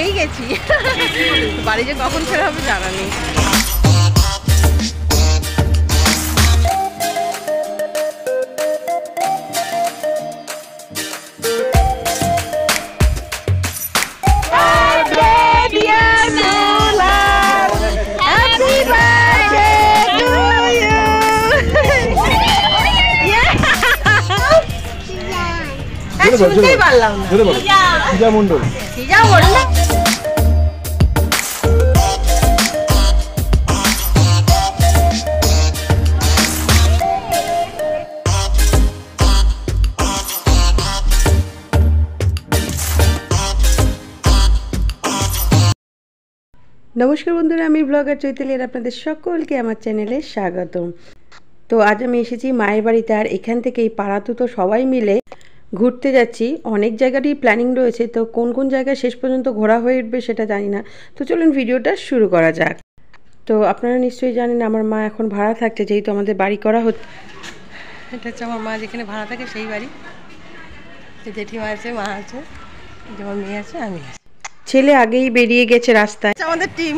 বেরিয়েই গেছি, বাড়ি যে কখন ফেরা হবে জানা নেই। শুনতেই পারলাম না। পূজা মণ্ডল। নমস্কার বন্ধুরা, আমি ব্লগার চৈতালি আর আপনাদের সকলকে আমার চ্যানেলে স্বাগতম। তো আজ আমি এসেছি মায়ের বাড়িতে, আর এখান থেকে এই পাড়াতো তো সবাই মিলে ঘুরতে যাচ্ছি। অনেক জায়গারই প্ল্যানিং রয়েছে, তো কোন কোন জায়গায় শেষ পর্যন্ত ঘোরা হয়ে উঠবে সেটা জানি না। তো চলুন ভিডিওটা শুরু করা যাক। তো আপনারা নিশ্চয়ই জানেন আমার মা এখন ভাড়া থাকছে, যেহেতু আমাদের বাড়ি করা হচ্ছে। এটা হচ্ছে আমার মা যেখানে ভাড়া থাকে সেই বাড়ি। জেঠিমা আছে, মা আছে, যেমন মেয়ে আছে, আমি আছি। ছেলে আগেই বেরিয়ে গেছে রাস্তায়। আমাদের টিম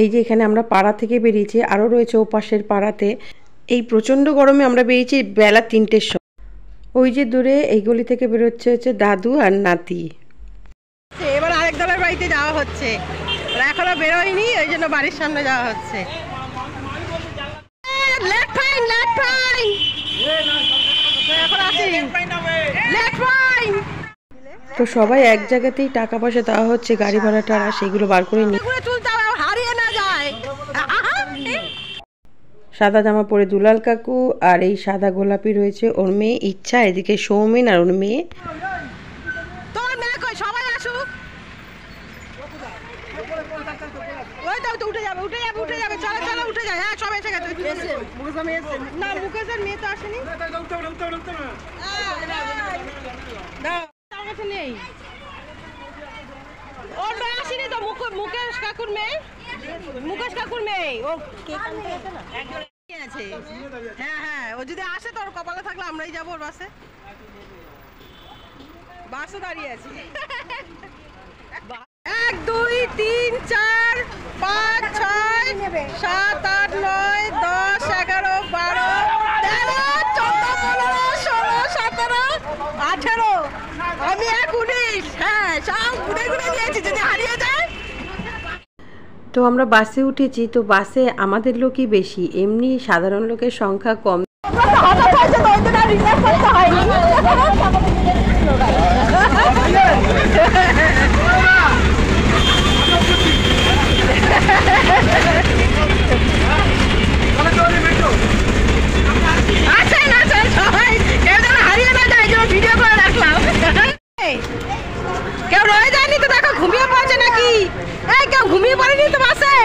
এই যে এখানে আমরা পাড়া থেকে বেরিয়েছি, আরও রয়েছে ও পাশের পাড়াতে। এই প্রচণ্ড গরমে আমরা বেরিয়েছি বেলা 3টের সময়। ওই যে দূরে এই গলি থেকে বেরোচ্ছে হচ্ছে দাদু আর নাতি। এবার আরেক দলের বাড়িতে যাওয়া হচ্ছে, এখনো বেরোয়নি, ওই জন্য বাড়ির সামনে যাওয়া হচ্ছে। তো সবাই এক জায়গাতেই টাকা পয়সা দেওয়া হচ্ছে, গাড়ি ভাড়া টাড়া সেগুলো বার করে নিয়ে। সাদা জামা পরে দুলাল কাকু, আর এই সাদা গোলাপি রয়েছে ওর মেয়ে ইচ্ছা, এদিকে সৌমিন আর ওর মেয়ে। মুকেশ কাকুর মেয়ে, মুকেশ কাকুর মেয়ে, ও আছে। হ্যাঁ হ্যাঁ, ও যদি আসে তোর কপালে থাকলে আমরাই যাবো ওর বাসে। বাসও দাঁড়িয়ে আছে। 1 2 3 4 5 6 7 8 9 10 11 12 13 14 15 16 17 18, আমি 19। হ্যাঁ, সব ঘুরে ঘুরে দিয়েছি, যদি হারিয়ে যায়। তো আমরা বাসে উঠেছি, তো বাসে আমাদের লোকই বেশি, এমনি সাধারণ লোকের সংখ্যা কম। কেউ রয়ে যায়নি তো, দেখো ঘুমিয়ে পড়েছে নাকি? কেউ ঘুমিয়ে পড়েনি তো বাসে?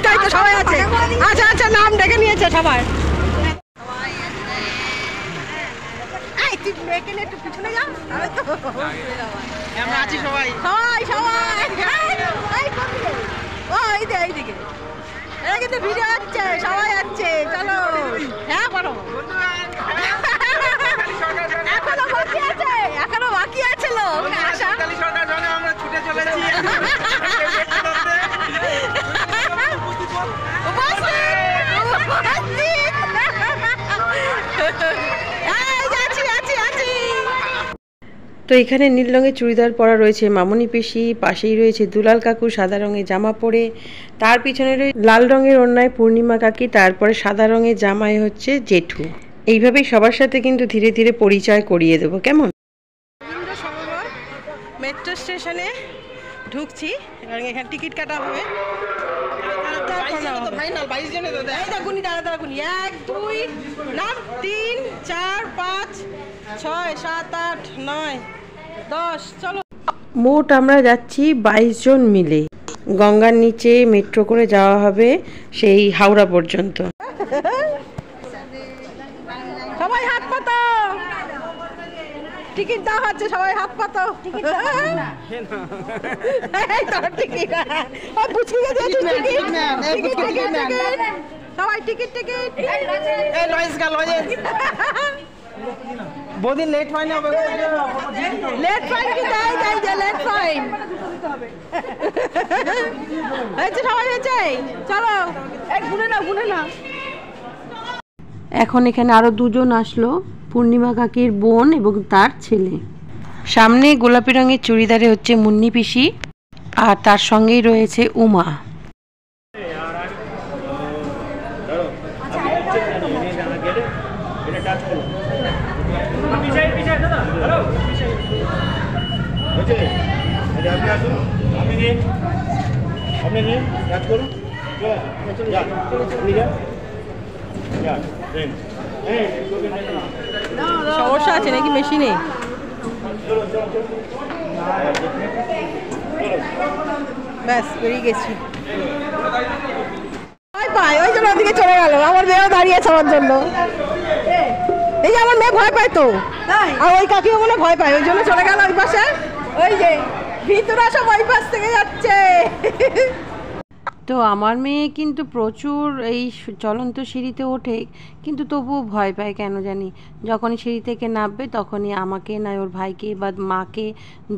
তো সবাই আছে। আচ্ছা আচ্ছা, নাম ডেকে নিয়েছে সবাই। তুই মেয়েকে নিয়ে একটু পিছনে যা, আমরা আছি সবাই সবাই সবাই। ও এইদিকে এরা কিন্তু ভিডিও হচ্ছে, সবাই আছে। চলো, হ্যাঁ বলো। এখনো বাকি আছে, এখনো বাকি আছে লোক আসা। আমরা ছুটে চলেছি। তো এখানে নীল রঙের চুড়িদার পরা রয়েছে মামনি পিসি, পাশেই রয়েছে দুলাল কাকু সাদা রঙের জামা পরে, তার পিছনে রয়েছে লাল রঙের ওড়নায় পূর্ণিমা কাকি, তারপরে সাদা রঙের জামায় হচ্ছে জেঠু। এইভাবেই সবার সাথে কিন্তু ধীরে ধীরে পরিচয় করিয়ে দেবো, কেমন? মেট্রো স্টেশনে ঢুকছি, এবং এখানে টিকিট কাটা হবে। 1 2 3 4 5 6 7 8 9 10। চলো, মোট আমরা যাচ্ছি 22 জন মিলে। গঙ্গার নিচে মেট্রো করে যাওয়া হবে সেই হাওড়া পর্যন্ত। সবাই হাত পাতো, টিকিট দাও হচ্ছে, সবাই হাত পাতো। সবাই টিকিট টিকিট। বৌদি লেট ফাইন হবে, লেট ফাইন কি দেয় দেয় লেট ফাইন হয়েছে সবাই হয়েছে চলো এক গুনে না এখন এখানে আরো দুজন আসলো পূর্ণিমা কাকির বোন এবং তার ছেলে সামনে গোলাপি রঙের চুড়িদারে হচ্ছে মুন্নি পিসি আর তার সঙ্গেই রয়েছে উমা সমস্যা আছে নাকি মেশিনে ব্যাস বেরিয়ে গেছি ওই জন্য ওদিকে চলে গেল আমার মেয়েও দাঁড়িয়েছে আমার জন্য এই যে আমার মেয়ে ভয় পায় তো আর ওই কাকিও মনে ভয় পায় ওই জন্য চলে গেল ওই পাশে ওই যে ভিতরে সব ওই পাশ থেকে যাচ্ছে তো আমার মেয়ে কিন্তু প্রচুর এই চলন্ত সিঁড়িতে ওঠে কিন্তু তবুও ভয় পায় কেন জানি যখনই সিঁড়ি থেকে নামবে তখনই আমাকে নয় ওর ভাইকে বা মাকে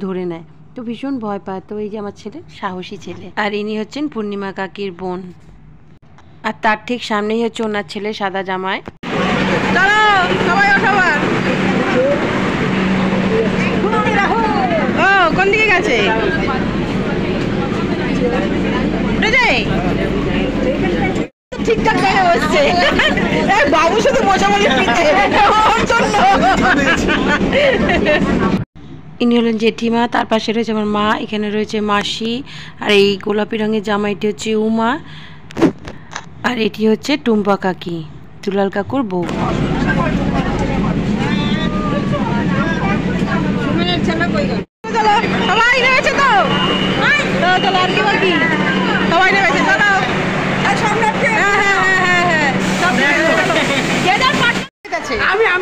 ধরে নেয় তো ভীষণ ভয় পায় তো এই যে আমার ছেলে সাহসী ছেলে আর ইনি হচ্ছেন পূর্ণিমা কাকির বোন আর তার ঠিক সামনেই হচ্ছে ওনার ছেলে সাদা জামায় চলো সবাই সবার ও কোন দিকে গেছে ঠিকঠাক জায়গায় বসছে বাবু শুধু মশামারি ইনি হলেন জেঠিমা তার পাশে রয়েছে আমার মা এখানে রয়েছে মাসি আর এই গোলাপি রঙের জামাইটি হচ্ছে উমা আর এটি হচ্ছে টুম্পা কাকি দুলাল কাকুর বউ সবাই নেমেছে তো চলো আর কি বাকি সবাই নেমেছে চলো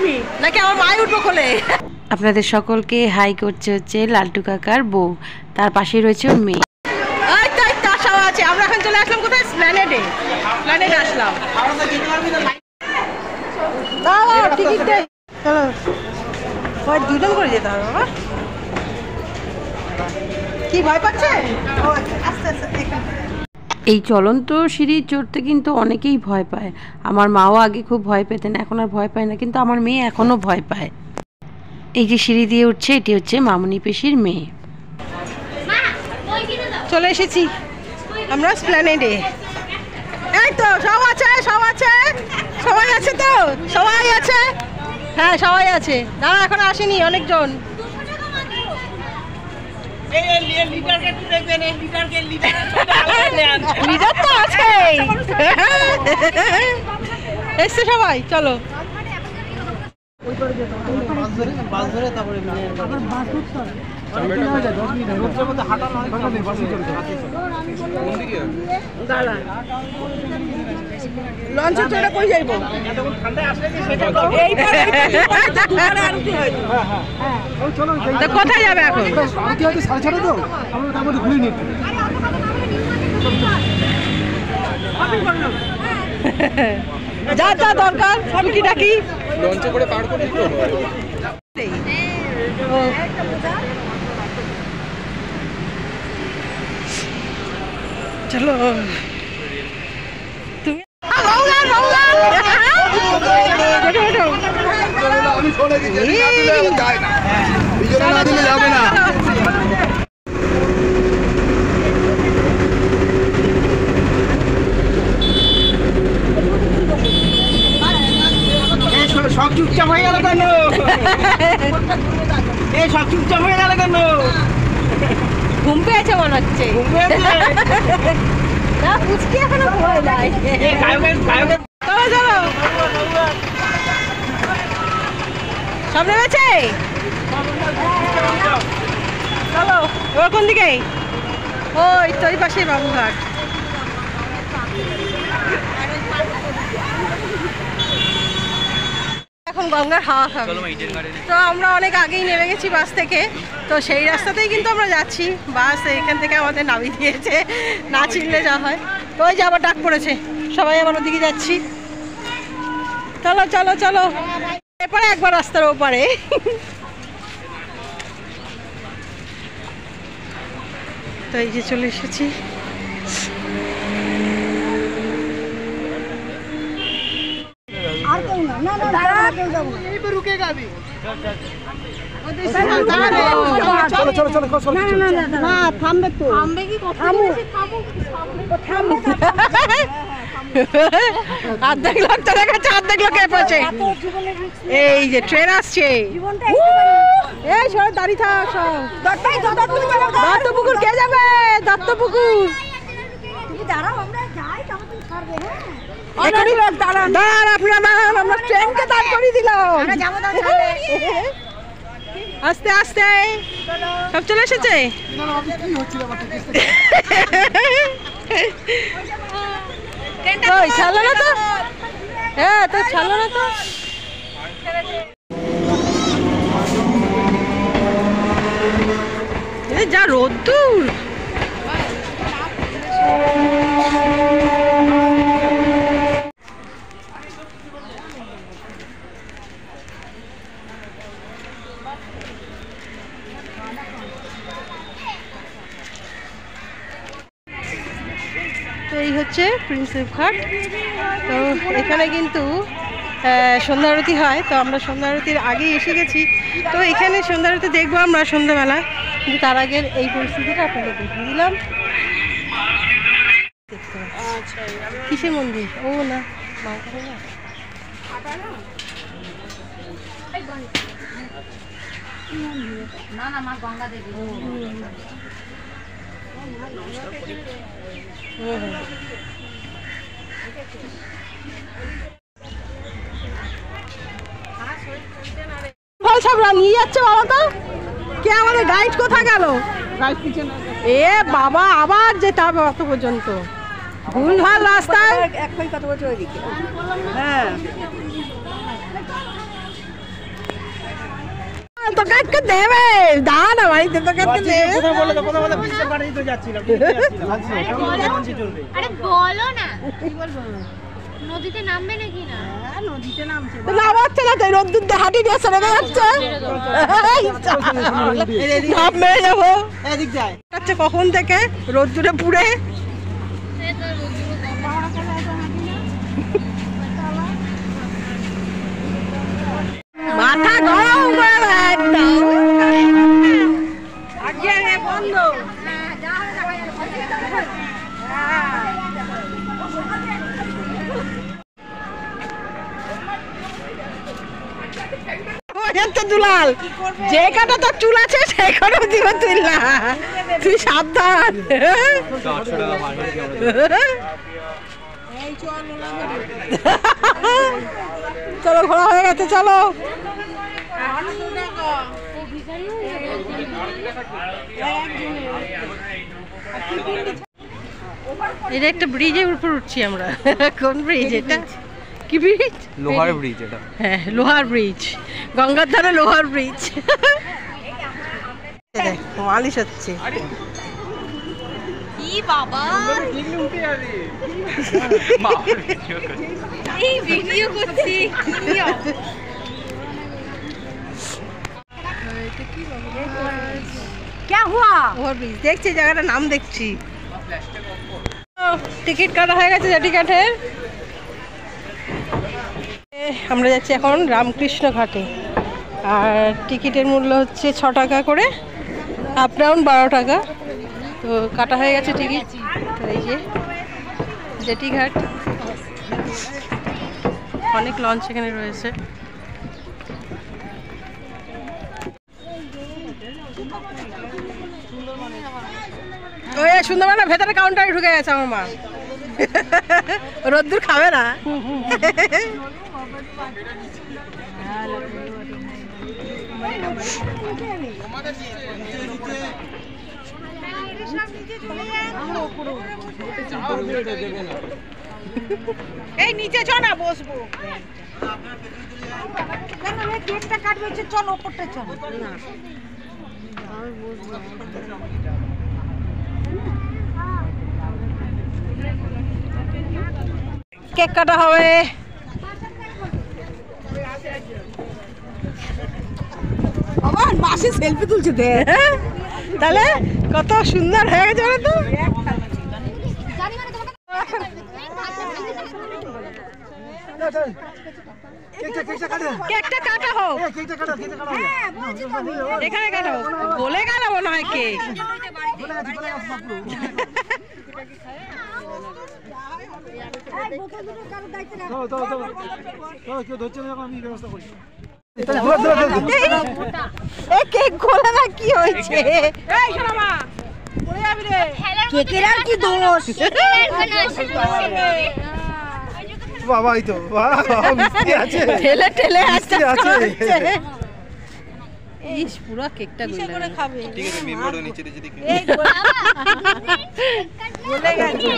আমি নাকি আমার মাই উঠবো খোলে আপনাদের সকলকে হাই করছে হচ্ছে লালটু কাকার বউ তার পাশেই রয়েছে ওর মেয়ে আছে আমরা এখন চলে আসলাম কোথায় প্ল্যানেডে আসলাম চলো দুজন করে যেতে হবে বাবা কি ভয় পাচ্ছে এই চলন্ত সিঁড়ি চড়তে কিন্তু অনেকেই ভয় পায় আমার মাও আগে খুব ভয় পেতেন এখন আর ভয় পায় না কিন্তু আমার মেয়ে এখনো ভয় পায় এই যে সিঁড়ি দিয়ে উঠছে এটি হচ্ছে মামুনি পিসির মেয়ে চলে এসেছি আমরা প্ল্যানেডে এই তো সব আছে সবাই আছে তো সবাই আছে হ্যাঁ সবাই আছে দাঁড়া এখন আসেনি অনেকজন লিডার তো আছে এসছে সবাই চলো লঞ্চে চড়ে কই যাইবো কোথায় যাবে এখন যা যা দরকার সবই ডাকি লঞ্চে করে পার করে দিতে চলো তুমি যাবে না সব চুপচাপ হয়ে গেল কেন সব চুপচাপ হয়ে গেল কেন ঘুম পেয়েছে মনে হচ্ছে সব নেমেছে চলো এবার কোন দিকে ওই তো ওই পাশে বাবুঘাট এখন গঙ্গার হাওয়া খাবে তো আমরা অনেক আগেই নেমে গেছি বাস থেকে তো সেই রাস্তাতেই কিন্তু আমরা যাচ্ছি বাস এখান থেকে আমাদের নামিয়ে দিয়েছে না চিনলে যা হয় তো ওই যে আবার ডাক পড়েছে সবাই আবার ওদিকে যাচ্ছি চলো চলো চলো এরপরে একবার রাস্তার ওপারে তো এই যে চলে এসেছি। অর্ধেক লোক চলে গেছে, অর্ধেক লোক পৌঁছে। এই যে ট্রেন আসছে, এই সব দাঁড়িয়ে থাক। সব দত্তপুকুর কে যাবে? দত্তপুকুর আমরা ট্রেনকে দাঁড় করিয়ে দিলাম। আস্তে আস্তে সব চলে এসেছে। ছাড়লো না তো, হ্যাঁ তো ছাড়লো না তো। যা রোদ্দুর। তো এই হচ্ছে প্রিন্সেপ ঘাট। তো এখানে কিন্তু সন্ধ্যা আরতি হয়, তো আমরা সন্ধ্যা আরতির আগেই এসে গেছি। তো এখানে সন্ধ্যা আরতি দেখবো আমরা সন্ধ্যাবেলা, কিন্তু তার আগের এই পরিস্থিতিটা আপনাদের দেখিয়ে দিলাম। কিসের মন্দির? ও না, মা গঙ্গা দেবী। নিয়ে যাচ্ছে বাবা। তো কে আমাদের গাইড কোথায় গেল? এ বাবা, আবার যেতে হবে অত পর্যন্ত, ভুল ভাল রাস্তায়। হ্যাঁ তোকে দেবে, দাঁড়া বাড়িতে তোকে দেবে। নদীতে নামবে নাকি? না নদীতে নামছে না, তো রোদ্দুর দিয়ে হাঁটি দিয়ে চলে যাচ্ছে। মেরে যাবো কখন থেকে রোদ্দুরে পুড়ে। মাথা গরম করে একদম বন্ধ। দুলাল, যে কাটা তোর চুল আছে সেই কাটা দিব তুই না, তুই সাবধান। চলো ঘোরা হয়ে গেছে, চলো। এটা একটা ব্রিজের উপর উঠছি আমরা। কোন ব্রিজ এটা? কি ব্রিজ? লোহার ব্রিজ এটা। হ্যাঁ, লোহার ব্রিজ, গঙ্গার ধারে লোহার ব্রিজ। মালিশ হচ্ছে। কি বাবা, এই ভিডিও করছি। क्या हुआ? ওভার ব্রিজ দেখছি, জায়গাটার নাম দেখছি। টিকিট কাটা হয়ে গেছে, জেটি ঘাটের। আমরা যাচ্ছি এখন রামকৃষ্ণ ঘাটে, আর টিকিটের মূল্য হচ্ছে 6 টাকা করে, আপ ডাউন 12 টাকা। তো কাটা হয়ে গেছে টিকিট। তো এই যে জেটি ঘাট, অনেক লঞ্চ এখানে রয়েছে। ওই সুন্দরবনের ভেতরে কাউন্টারে ঢুকে গেছে আমার মা। রোদ্দুর খাবে না। এই নিচে চ না, বসবো। কেকটা কাটবে, চল ওপরটা চল। কেক কাটা হবে। মাসি সেলফি তুলছে দে, তাহলে কত সুন্দর হয়ে গেছে বলো তো। কেকটা কাটা হোক, এখানে কাটা হোক, বলে গেল মনে হয় কেক। কেক খোলা না কি হয়েছে? কেকের আর কি দোষ? বাবা এই তো মিষ্টি আছে, ঠেলে ঠেলে আছে। ইস পুরো কেকটা করে খাবে। ঠিক আছে মেম্বারও নিচে দিয়েছে দেখি। বলে গেছে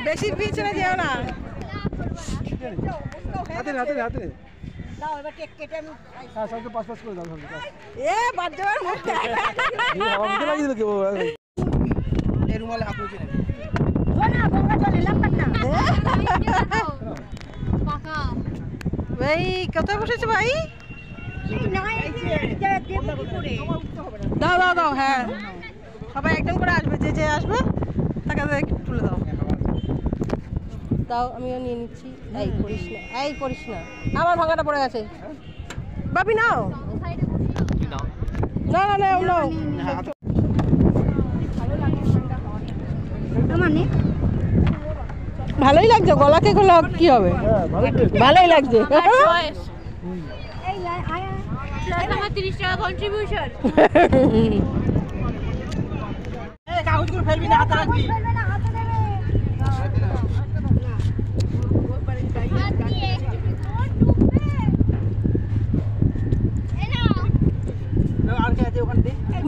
বেশি পিছনে যেও না। হাতে হাতে হাতে দাও এবার কেক কেটে আমি হ্যাঁ সবকে পাস পাস করে দাও সবকে। এ বাচ্চার মুখটা আমাকে লাগিয়ে দিল কেউ এই রুমালে হাত মুছে নেবে। ও না গঙ্গা জল এলাম না। পাকা ভাই কোথায় বসেছে ভাই? দাও দাও দাও, হ্যাঁ সবাই একদম করে আসবে, যে যে আসবে তাকে একটু তুলে দাও। দাও আমিও নিয়ে নিচ্ছি। এই করিস না, এই করিস না, আমার ভাঙাটা পড়ে গেছে। বাবি নাও, না না না নাও। ভালোই লাগছে, গলাকে গলা কি হবে, ভালোই লাগছে। আমার 30 টাকা কন্ট্রিবিউশন। কাগজগুলো ফেলবি না, হাতে রাখবি।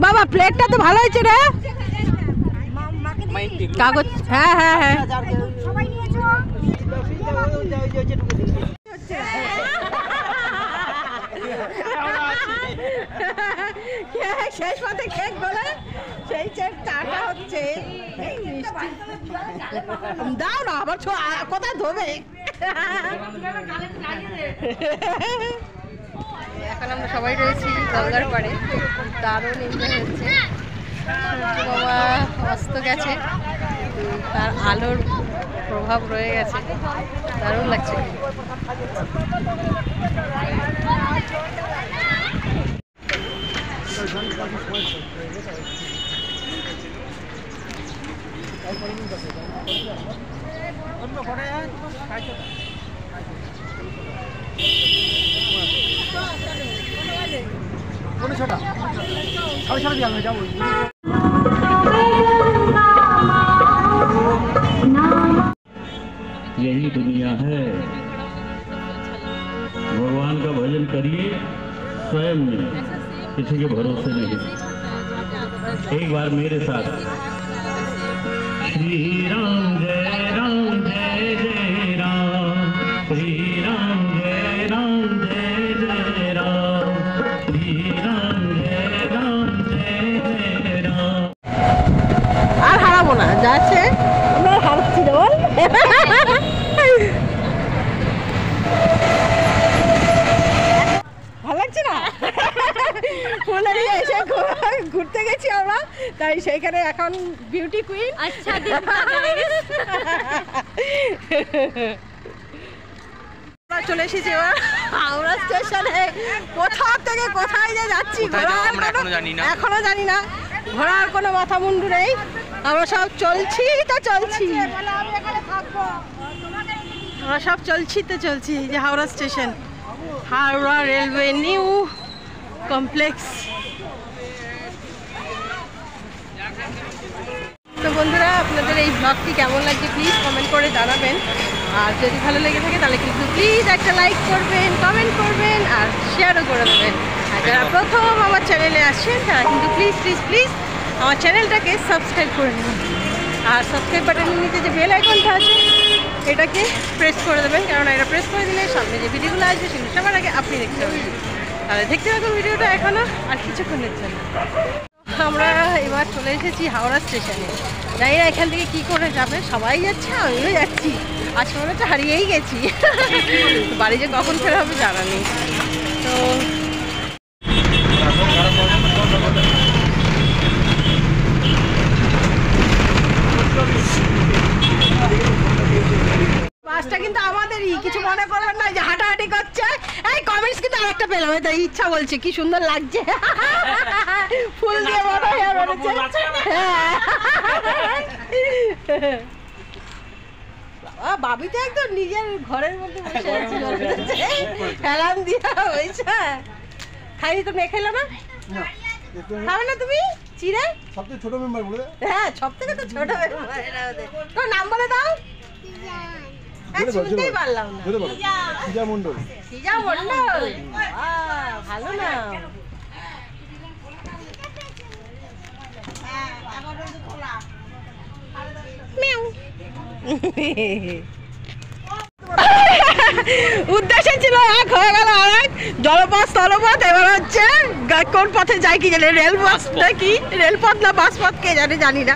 বাবা প্লেটটা তো ভালো হয়েছে রে, কাগজ। হ্যাঁ হ্যাঁ হ্যাঁ শেষ পথে কেক বলে সেই চাটা হচ্ছে। দাও না আবার কোথায় ধোবে। এখন আমরা সবাই রয়েছি গঙ্গার পাড়ে, দারুণ এনজয় হচ্ছে। বাবা অস্ত গেছে, তার আলোর প্রভাব রয়ে গেছে, দারুণ লাগছে। छोटा साढ़े साढ़े दिया मैं जाऊँ। यही दुनिया है, भगवान का भजन करिए स्वयं में, किसी के भरोसे नहीं। एक बार मेरे साथ श्री राम जय जय राम, श्री राम जय जय राम, श्री राम जय जय राम। আর হারাবো না, যাচ্ছে আমরা হারছি রে বল। ভালো লাগছে না? ফুলারিয়া এসে ঘুরতে গেছি আমরা, তাই সেইখানে এখন বিউটি কুইন। আচ্ছা চলে এসেছি এবার হাওড়া স্টেশনে। কোথাও থেকে কোথায় যে যাচ্ছি এখনো জানি না, ঘোরার কোনো মাথা মুন্ডু নেই। আমরা সব চলছি তো চলছি, আমরা সব চলছি তো চলছি। যে Howrah station, Howrah railway new complex. তো বন্ধুরা, আপনাদের এই ব্লগটি কেমন লাগছে প্লিজ কমেন্ট করে জানাবেন। আর যদি ভালো লেগে থাকে তাহলে কিন্তু প্লিজ একটা লাইক করবেন, কমেন্ট করবেন আর শেয়ারও করে দেবেন। আর যারা প্রথম আমার চ্যানেলে আসছেন তারা কিন্তু প্লিজ প্লিজ প্লিজ আমার চ্যানেলটাকে সাবস্ক্রাইব করে নেবেন। আর সাবস্ক্রাইব বাটনের নিচে যে বেল আইকনটা আছে এটাকে প্রেস করে দেবেন, কারণ এটা প্রেস করে দিলে সামনে যে ভিডিওগুলো আসবে সেগুলো সবার আগে আপনি দেখতে পাবেন। তাহলে দেখতে থাকুন ভিডিওটা এখনো আর কিছুক্ষণের জন্য। আমরা এবার চলে এসেছি হাওড়া স্টেশনে। জানি না এখান থেকে কি করে যাবে, সবাই যাচ্ছে আমিও যাচ্ছি। আজকে মনে হচ্ছে হারিয়েই গেছি, বাড়ি যে কখন ফেরা হবে জানা নেই। তো বাসটা কিন্তু আমাদেরই, কিছু মনে করবেন না যে হাঁটাহাঁটি করছে। এই কমেন্টস কিন্তু আরেকটা পেলাম, তাই ইচ্ছা বলছে কি সুন্দর লাগছে, ফুল দিয়ে বড় হয়ে বেড়েছে। বাবি তো একদম নিজের ঘরের মধ্যে বসে আছে, হেলান দিয়া হয়েছে। খাইনি তো মেয়ে খেলো না, খাবে না তুমি চিড়ে? সবথেকে ছোট মেম্বার বলে। হ্যাঁ সব থেকে তো ছোট মেম্বার। তোর নাম বলে দাও। শুনতেই পারলাম না। পূজা মণ্ডল। পূজা মণ্ডল, ভালো না? উদ্দেশ্য ছিল এক, হয়ে গেল আরেক। জলপথ স্থলপথ, এবার হচ্ছে কোন পথে যাই কি জানি, রেলপথ নাকি রেলপথ না বাস পথ কে জানি, জানি না।